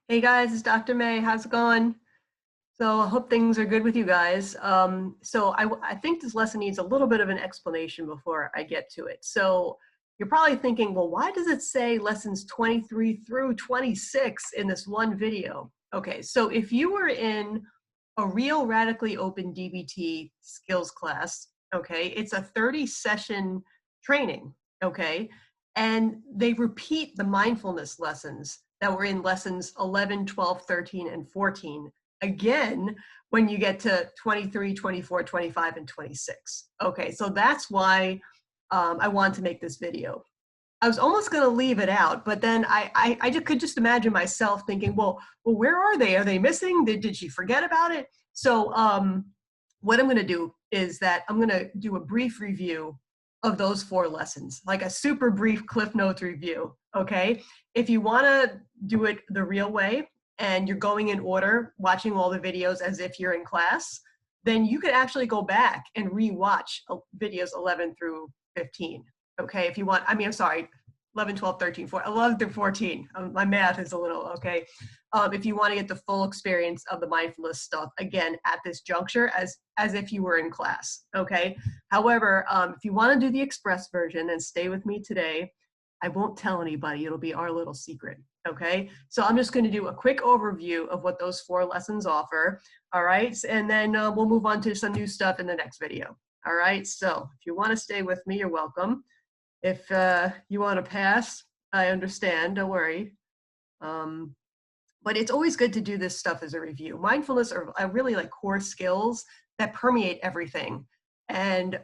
Hey guys, it's Dr. May. How's it going? So I hope things are good with you guys. I think this lesson needs a little bit of an explanation before I get to it. So you're probably thinking, well, why does it say lessons 23 through 26 in this one video? Okay, so if you were in a real Radically Open DBT skills class, okay, it's a 30 session training, okay, and they repeat the mindfulness lessons that were in lessons 11, 12, 13, and 14 again when you get to 23, 24, 25, and 26. Okay, so that's why I wanted to make this video. I was almost going to leave it out, but then I just could just imagine myself thinking, well, where are they? Are they missing? Did she forget about it? So what I'm going to do is that I'm going to do a brief review of those 4 lessons, like a super brief Cliff Notes review. Okay, if you want to do it the real way and you're going in order, watching all the videos as if you're in class, then you could actually go back and rewatch videos 11 through 15. Okay, if you want, I'm sorry, 11, 12, 13, 14, 11 through 14. My math is a little, okay. If you want to get the full experience of the mindfulness stuff, again, at this juncture, as if you were in class, okay? However, if you want to do the express version and stay with me today, I won't tell anybody. It'll be our little secret, okay? So I'm just going to do a quick overview of what those 4 lessons offer, all right? And then we'll move on to some new stuff in the next video, all right? So if you want to stay with me, you're welcome. If you want to pass, I understand, don't worry. But it's always good to do this stuff as a review. Mindfulness are really like core skills that permeate everything. And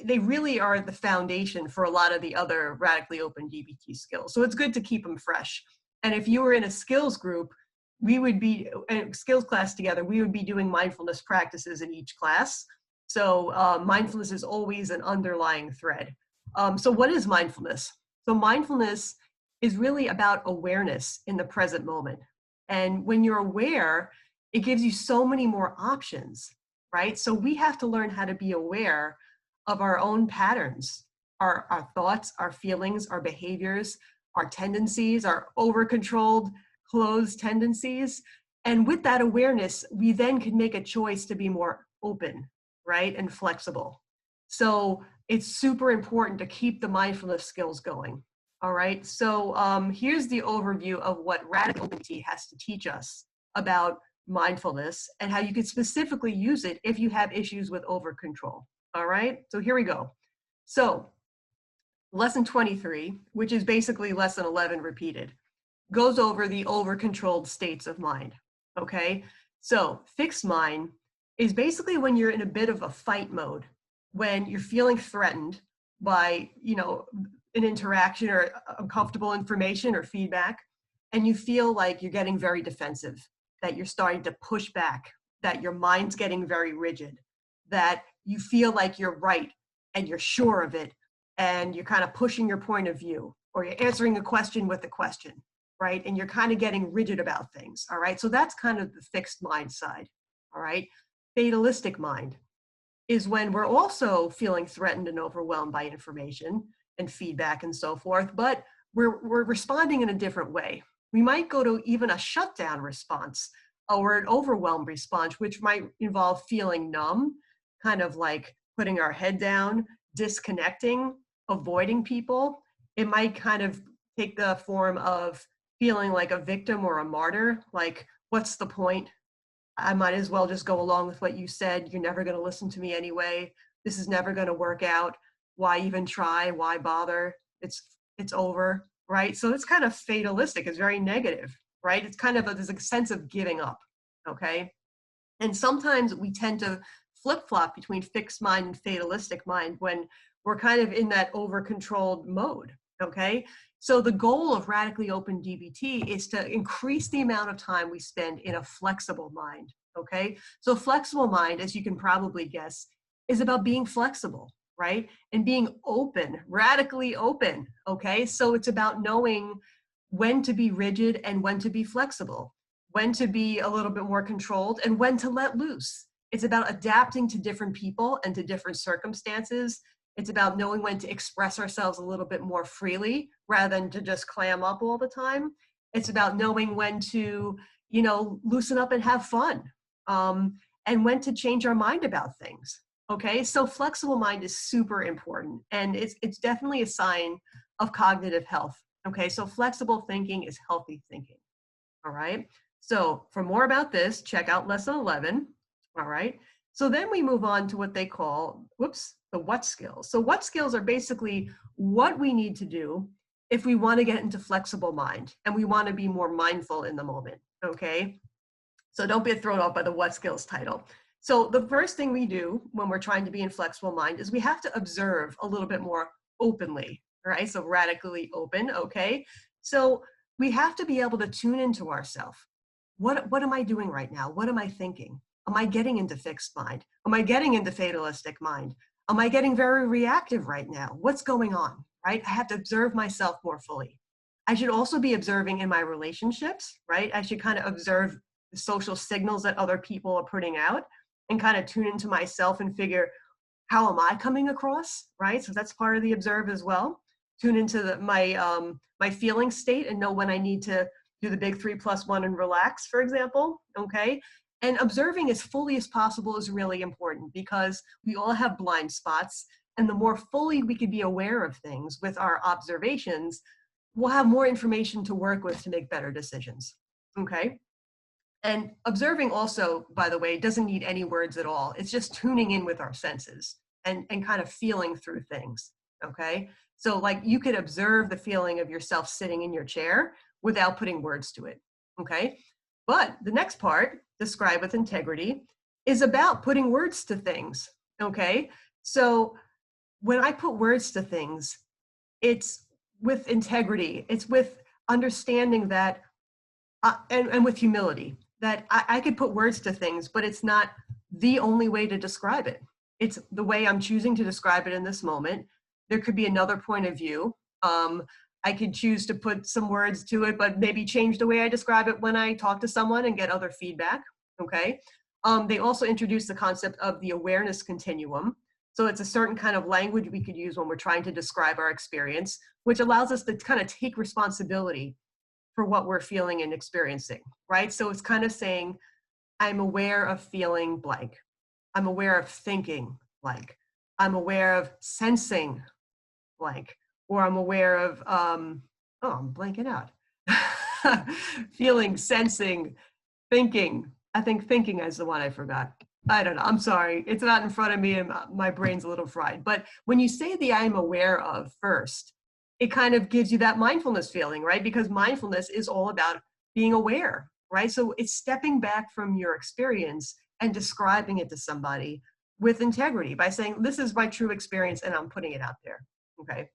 they really are the foundation for a lot of the other radically open DBT skills. So it's good to keep them fresh. And if you were in a skills group, we would be in a skills class together, we would be doing mindfulness practices in each class. So mindfulness is always an underlying thread. So what is mindfulness? So mindfulness is really about awareness in the present moment. And when you're aware, it gives you so many more options, right? So we have to learn how to be aware of our own patterns, our thoughts, our feelings, our behaviors, our tendencies, our over-controlled, closed tendencies. And with that awareness, we then can make a choice to be more open, right? And flexible. So it's super important to keep the mindfulness skills going. All right, so here's the overview of what Radical Open DBT has to teach us about mindfulness and how you can specifically use it if you have issues with over control. All right, so here we go. So lesson 23, which is basically lesson 11 repeated, goes over the over-controlled states of mind. Okay, so fixed mind is basically when you're in a bit of a fight mode, when you're feeling threatened by, an interaction or uncomfortable information or feedback, and you feel like you're getting very defensive, that you're starting to push back, that your mind's getting very rigid, that you feel like you're right and you're sure of it, and you're kind of pushing your point of view, or you're answering a question with a question, right? And you're kind of getting rigid about things, all right? So that's kind of the fixed mind side, all right? Fatalistic mind is when we're also feeling threatened and overwhelmed by information and feedback and so forth, but we're responding in a different way. We might go to even a shutdown response or an overwhelmed response, which might involve feeling numb, kind of like putting our head down, disconnecting, avoiding people. It might kind of take the form of feeling like a victim or a martyr, like, what's the point? I might as well just go along with what you said. You're never going to listen to me anyway. This is never going to work out. Why even try? Why bother? It's over, right? So it's kind of fatalistic. It's very negative, right? It's kind of there's a sense of giving up, okay? And sometimes we tend to flip-flop between fixed mind and fatalistic mind when we're kind of in that over-controlled mode, okay? So the goal of Radically Open DBT is to increase the amount of time we spend in a flexible mind, okay? So flexible mind, as you can probably guess, is about being flexible, right? And being open, radically open, okay? So it's about knowing when to be rigid and when to be flexible, when to be a little bit more controlled and when to let loose. It's about adapting to different people and to different circumstances. It's about knowing when to express ourselves a little bit more freely rather than to just clam up all the time. It's about knowing when to, loosen up and have fun, and when to change our mind about things. Okay, so flexible mind is super important, and it's definitely a sign of cognitive health. Okay, so flexible thinking is healthy thinking. All right. So for more about this, check out lesson 11. All right. So then we move on to what they call, the what skills. So what skills are basically what we need to do if we want to get into flexible mind and we want to be more mindful in the moment. Okay. So don't be thrown off by the what skills title. So the first thing we do when we're trying to be in flexible mind is we have to observe a little bit more openly, right? So radically open, okay? So we have to be able to tune into ourselves. What am I doing right now? What am I thinking? Am I getting into fixed mind? Am I getting into fatalistic mind? Am I getting very reactive right now? What's going on, right? I have to observe myself more fully. I should also be observing in my relationships, right? I should kind of observe the social signals that other people are putting out and kind of tune into myself and figure, how am I coming across, right? So that's part of the observe as well. Tune into my feeling state and know when I need to do the big 3+1 and relax, for example, okay? And observing as fully as possible is really important because we all have blind spots, and the more fully we can be aware of things with our observations, we'll have more information to work with to make better decisions, okay? And observing also, by the way, doesn't need any words at all. It's just tuning in with our senses and kind of feeling through things, okay? So like you could observe the feeling of yourself sitting in your chair without putting words to it, okay? But the next part, describe with integrity, is about putting words to things, okay? So when I put words to things, it's with integrity. It's with understanding that, and with humility, that I could put words to things, but it's not the only way to describe it. It's the way I'm choosing to describe it in this moment. There could be another point of view. I could choose to put some words to it, but maybe change the way I describe it when I talk to someone and get other feedback, okay? They also introduced the concept of the awareness continuum. So it's a certain kind of language we could use when we're trying to describe our experience, which allows us to kind of take responsibility for what we're feeling and experiencing, right? So it's kind of saying, I'm aware of feeling blank. I'm aware of thinking blank. I'm aware of sensing blank. Or I'm aware of, I'm blanking out. Feeling, sensing, thinking. I think thinking is the one I forgot. I don't know. I'm sorry. It's not in front of me and my brain's a little fried. But when you say the I'm aware of first, it kind of gives you that mindfulness feeling, right? Because mindfulness is all about being aware, right? So it's stepping back from your experience and describing it to somebody with integrity by saying, this is my true experience and I'm putting it out there, okay?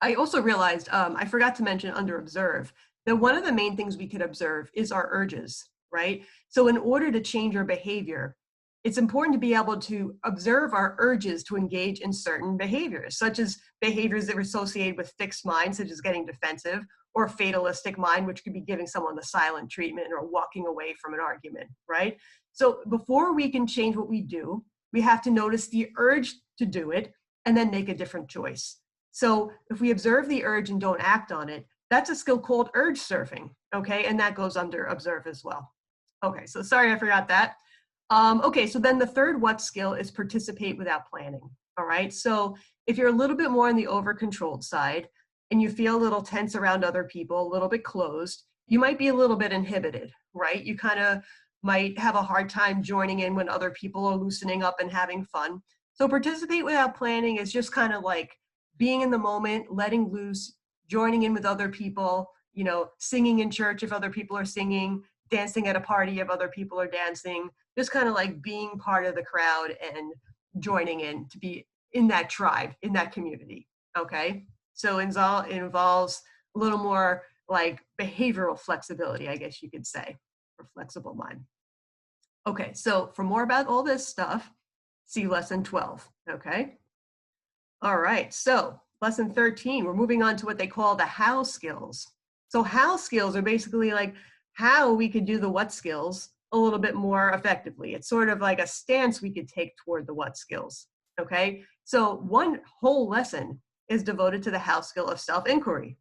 I also realized, I forgot to mention under observe, that one of the main things we could observe is our urges, right? So in order to change our behavior, it's important to be able to observe our urges to engage in certain behaviors, such as behaviors that are associated with fixed mind, such as getting defensive, or fatalistic mind, which could be giving someone the silent treatment or walking away from an argument, right? So before we can change what we do, we have to notice the urge to do it and then make a different choice. So if we observe the urge and don't act on it, that's a skill called urge surfing, okay? And that goes under observe as well. Okay, so sorry I forgot that. Okay, so then the third what skill is participate without planning, all right? So if you're a little bit more on the over-controlled side and you feel a little tense around other people, a little bit closed, you might be a little bit inhibited, right? You kind of might have a hard time joining in when other people are loosening up and having fun. So participate without planning is just kind of like being in the moment, letting loose, joining in with other people, singing in church if other people are singing, dancing at a party if other people are dancing, just kind of like being part of the crowd and joining in to be in that tribe, in that community, okay? So it involves a little more like behavioral flexibility, I guess you could say, for flexible mind. Okay, so for more about all this stuff, see lesson 12, okay? All right, so lesson 13, we're moving on to what they call the how skills. So how skills are basically like how we could do the what skills a little bit more effectively. It's sort of like a stance we could take toward the what skills, okay? So one whole lesson is devoted to the how skill of self-inquiry.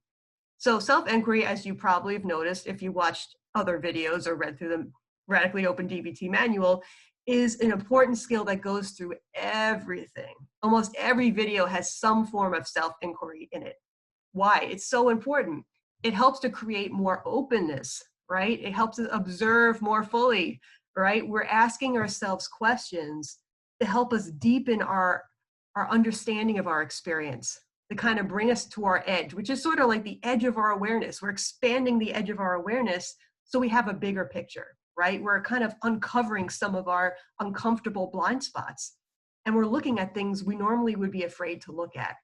So self-enquiry, as you probably have noticed if you watched other videos or read through the Radically Open DBT manual, is an important skill that goes through everything. Almost every video has some form of self-inquiry in it. Why? It's so important. It helps to create more openness, right? It helps us observe more fully, right? We're asking ourselves questions to help us deepen our understanding of our experience, to kind of bring us to our edge, which is sort of like the edge of our awareness. We're expanding the edge of our awareness so we have a bigger picture, right? We're kind of uncovering some of our uncomfortable blind spots. And we're looking at things we normally would be afraid to look at.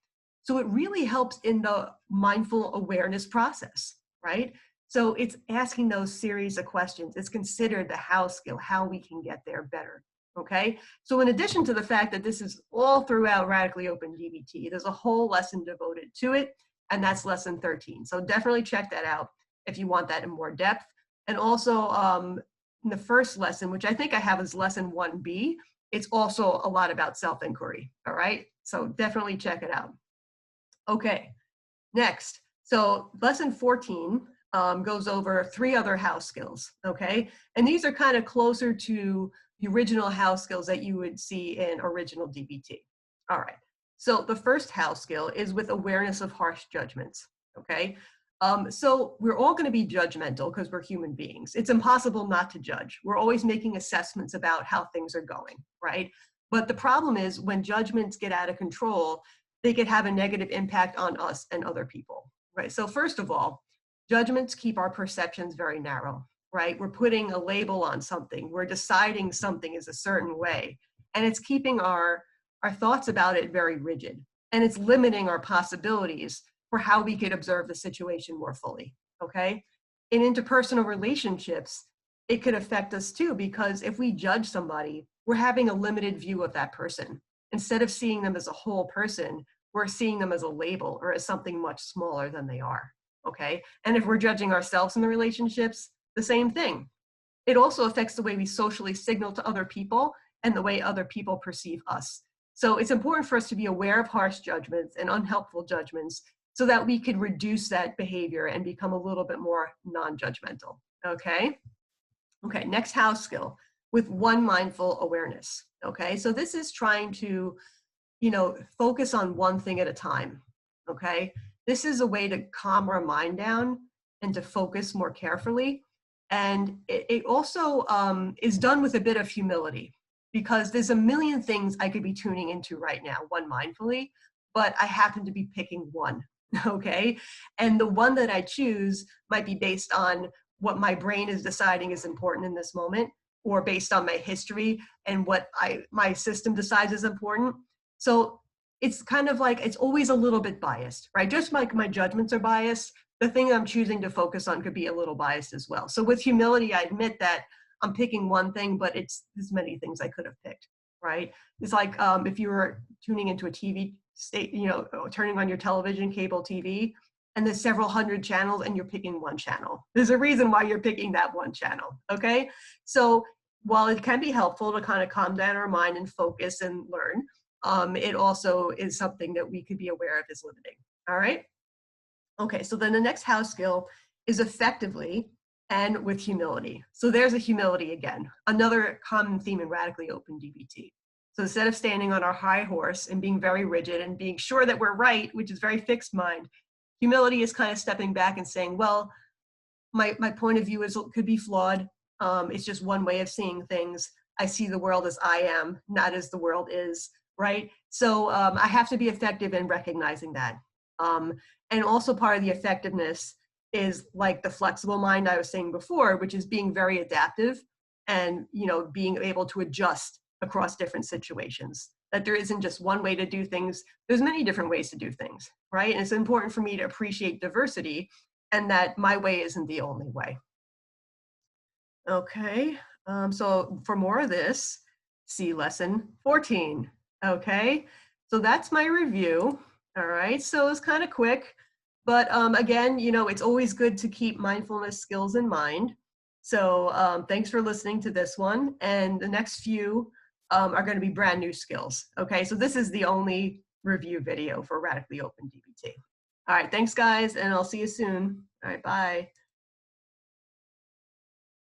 So it really helps in the mindful awareness process, right? So it's asking those series of questions. It's considered the how skill, how we can get there better, okay? So in addition to the fact that this is all throughout Radically Open DBT, there's a whole lesson devoted to it, and that's lesson 13. So definitely check that out if you want that in more depth. And also in the first lesson, which I think I have as lesson 1B, it's also a lot about self-inquiry, all right? So definitely check it out. Okay, next. So lesson 14 goes over 3 other house skills, okay? And these are kind of closer to the original house skills that you would see in original DBT. All right, so the first house skill is with awareness of harsh judgments, okay? So we're all gonna be judgmental because we're human beings. It's impossible not to judge. We're always making assessments about how things are going, right? But the problem is when judgments get out of control, they could have a negative impact on us and other people, right? So first of all, judgments keep our perceptions very narrow, right? We're putting a label on something. We're deciding something is a certain way. And it's keeping our thoughts about it very rigid. And it's limiting our possibilities for how we could observe the situation more fully, okay? In interpersonal relationships, it could affect us too, because if we judge somebody, we're having a limited view of that person. Instead of seeing them as a whole person, we're seeing them as a label or as something much smaller than they are, okay? And if we're judging ourselves in the relationships, the same thing. It also affects the way we socially signal to other people and the way other people perceive us. So it's important for us to be aware of harsh judgments and unhelpful judgments so that we can reduce that behavior and become a little bit more non-judgmental, okay? Okay, next house skill, with one mindful awareness, okay? So this is trying to focus on one thing at a time, okay? This is a way to calm our mind down and to focus more carefully. And it also is done with a bit of humility because there's a million things I could be tuning into right now, one mindfully, but I happen to be picking one, okay? And the one that I choose might be based on what my brain is deciding is important in this moment, or based on my history and what my system decides is important. So it's kind of like, it's always a little bit biased, right? Just like my judgments are biased, the thing I'm choosing to focus on could be a little biased as well. So with humility, I admit that I'm picking one thing, but there's many things I could have picked, right? It's like if you were tuning into a TV state, turning on your television, cable TV, and there's several hundred channels and you're picking one channel. There's a reason why you're picking that one channel, okay? So while it can be helpful to kind of calm down our mind and focus and learn, it also is something that we could be aware of is limiting, all right? Okay, so then the next house skill is effectively and with humility. So there's a humility again, another common theme in Radically Open DBT. So instead of standing on our high horse and being very rigid and being sure that we're right, which is very fixed mind, humility is kind of stepping back and saying, well, my point of view could be flawed. It's just one way of seeing things. I see the world as I am, not as the world is, right? So I have to be effective in recognizing that. And also part of the effectiveness is like the flexible mind I was saying before, which is being very adaptive and being able to adjust across different situations. That there isn't just one way to do things. There's many different ways to do things, right? And it's important for me to appreciate diversity and that my way isn't the only way. Okay, so for more of this, see lesson 14, okay? So that's my review, all right? So it's kind of quick, but again, it's always good to keep mindfulness skills in mind. So thanks for listening to this one, and the next few are going to be brand new skills, okay? So this is the only review video for Radically Open DBT. All right, thanks guys, and I'll see you soon. All right, bye.